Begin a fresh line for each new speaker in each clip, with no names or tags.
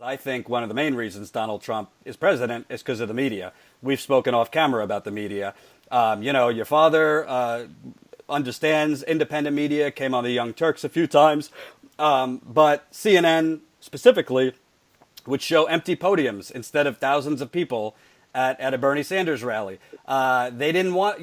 I think one of the main reasons Donald Trump is president is because of the media. We've spoken off camera about the media. Your father understands independent media, came on the Young Turks a few times, but CNN specifically would show empty podiums instead of thousands of people at a Bernie Sanders rally. They didn't want,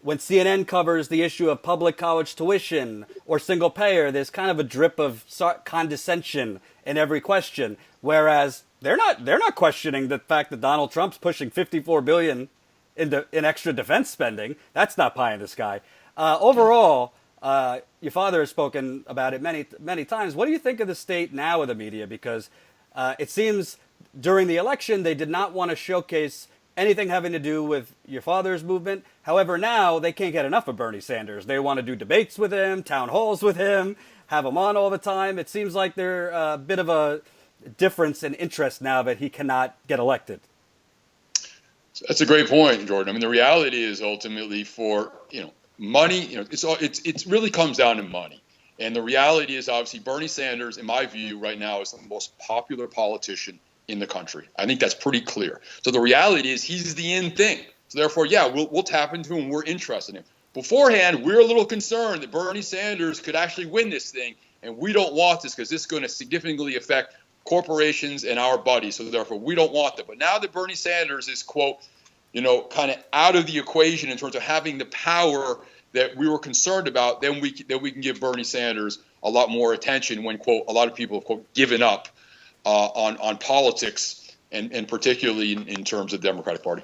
when CNN covers the issue of public college tuition or single payer, there's kind of a drip of condescension in every question. Whereas they're not questioning the fact that Donald Trump's pushing $54 billion in extra defense spending. That's not pie in the sky. Overall, your father has spoken about it many times. What do you think of the state now of the media? Because it seems during the election they did not want to showcase anything having to do with your father's movement. However, now they can't get enough of Bernie Sanders. They want to do debates with him, town halls with him, have him on all the time. It seems like there's a bit of a difference in interest now that he cannot get elected.
That's a great point, Jordan. I mean, the reality is ultimately for, money, it really comes down to money. And the reality is obviously Bernie Sanders, in my view, right now is the most popular politician in the country. I think that's pretty clear. So the reality is he's the in thing. So therefore, yeah, we'll tap into him. We're interested in him. Beforehand, we're a little concerned that Bernie Sanders could actually win this thing, and we don't want this because this is going to significantly affect corporations and our buddies. So therefore, we don't want that. But now that Bernie Sanders is, quote, kind of out of the equation in terms of having the power that we were concerned about, then we can give Bernie Sanders a lot more attention when, quote, a lot of people have, quote, given up on politics and particularly in terms of the Democratic Party.